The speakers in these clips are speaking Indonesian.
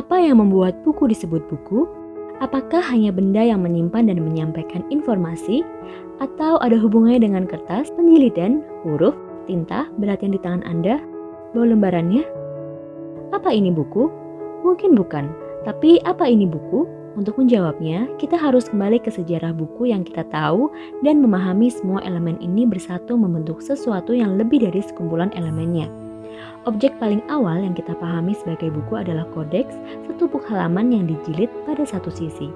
Apa yang membuat buku disebut buku? Apakah hanya benda yang menyimpan dan menyampaikan informasi? Atau ada hubungannya dengan kertas, penjilidan, huruf, tinta, berlatihan di tangan Anda, bau lembarannya? Apa ini buku? Mungkin bukan, tapi apa ini buku? Untuk menjawabnya, kita harus kembali ke sejarah buku yang kita tahu dan memahami semua elemen ini bersatu membentuk sesuatu yang lebih dari sekumpulan elemennya. Objek paling awal yang kita pahami sebagai buku adalah kodeks, setumpuk halaman yang dijilid pada satu sisi.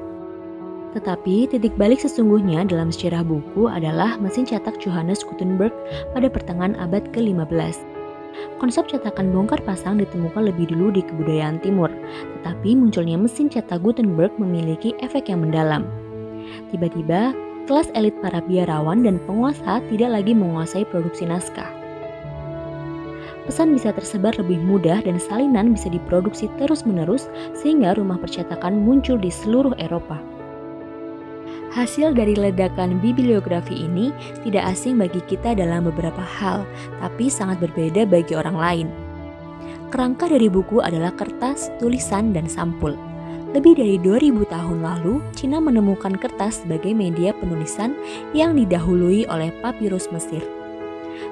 Tetapi titik balik sesungguhnya dalam sejarah buku adalah mesin cetak Johannes Gutenberg pada pertengahan abad ke-15. Konsep cetakan bongkar pasang ditemukan lebih dulu di kebudayaan timur, tetapi munculnya mesin cetak Gutenberg memiliki efek yang mendalam. Tiba-tiba, kelas elit para biarawan dan penguasa tidak lagi menguasai produksi naskah. Pesan bisa tersebar lebih mudah dan salinan bisa diproduksi terus-menerus sehingga rumah percetakan muncul di seluruh Eropa. Hasil dari ledakan bibliografi ini tidak asing bagi kita dalam beberapa hal, tapi sangat berbeda bagi orang lain. Kerangka dari buku adalah kertas, tulisan, dan sampul. Lebih dari 2000 tahun lalu, Cina menemukan kertas sebagai media penulisan yang didahului oleh papirus Mesir.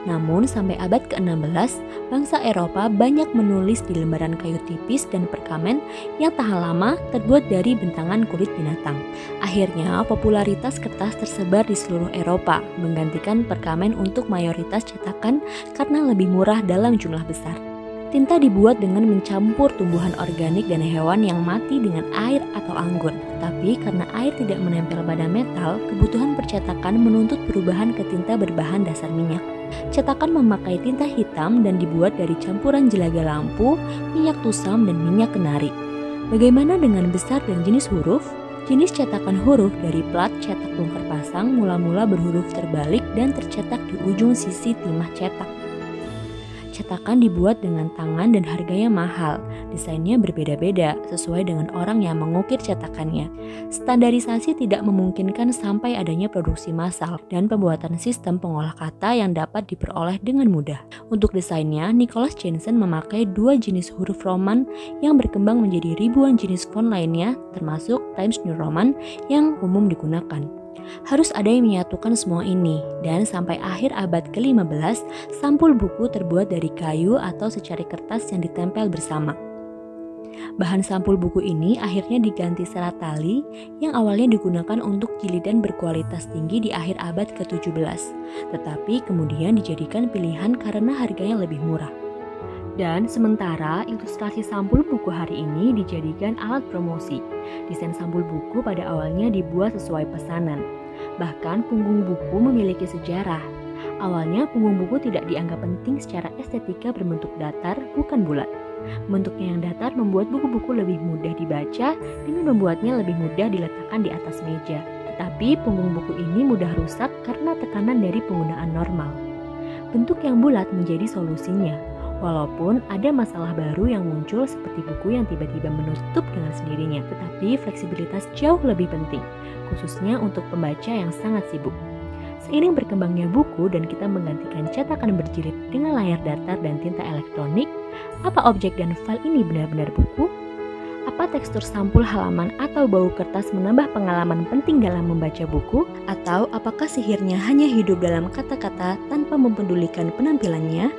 Namun sampai abad ke-16, bangsa Eropa banyak menulis di lembaran kayu tipis dan perkamen yang tahan lama terbuat dari bentangan kulit binatang. Akhirnya, popularitas kertas tersebar di seluruh Eropa, menggantikan perkamen untuk mayoritas cetakan karena lebih murah dalam jumlah besar. Tinta dibuat dengan mencampur tumbuhan organik dan hewan yang mati dengan air atau anggur. Tapi karena air tidak menempel pada metal, kebutuhan percetakan menuntut perubahan ke tinta berbahan dasar minyak. Cetakan memakai tinta hitam dan dibuat dari campuran jelaga lampu, minyak tusam, dan minyak kenari. Bagaimana dengan besar dan jenis huruf? Jenis cetakan huruf dari plat cetak bongkar pasang mula-mula berhuruf terbalik dan tercetak di ujung sisi timah cetak. Cetakan dibuat dengan tangan dan harganya mahal. Desainnya berbeda-beda sesuai dengan orang yang mengukir cetakannya. Standarisasi tidak memungkinkan sampai adanya produksi massal dan pembuatan sistem pengolah kata yang dapat diperoleh dengan mudah. Untuk desainnya, Nicholas Jensen memakai 2 jenis huruf Roman yang berkembang menjadi ribuan jenis font lainnya, termasuk Times New Roman yang umum digunakan. Harus ada yang menyatukan semua ini, dan sampai akhir abad ke-15, sampul buku terbuat dari kayu atau secari kertas yang ditempel bersama. Bahan sampul buku ini akhirnya diganti serat tali yang awalnya digunakan untuk jilidan berkualitas tinggi di akhir abad ke-17, tetapi kemudian dijadikan pilihan karena harganya lebih murah. Dan sementara ilustrasi sampul buku hari ini dijadikan alat promosi. Desain sampul buku pada awalnya dibuat sesuai pesanan. Bahkan punggung buku memiliki sejarah. Awalnya punggung buku tidak dianggap penting secara estetika berbentuk datar, bukan bulat. Bentuknya yang datar membuat buku-buku lebih mudah dibaca dengan membuatnya lebih mudah diletakkan di atas meja. Tetapi punggung buku ini mudah rusak karena tekanan dari penggunaan normal. Bentuk yang bulat menjadi solusinya. Walaupun ada masalah baru yang muncul seperti buku yang tiba-tiba menutup dengan sendirinya, tetapi fleksibilitas jauh lebih penting, khususnya untuk pembaca yang sangat sibuk. Seiring berkembangnya buku dan kita menggantikan cetakan berjilid dengan layar datar dan tinta elektronik, apa objek dan file ini benar-benar buku? Apa tekstur sampul halaman atau bau kertas menambah pengalaman penting dalam membaca buku? Atau apakah sihirnya hanya hidup dalam kata-kata tanpa mempedulikan penampilannya?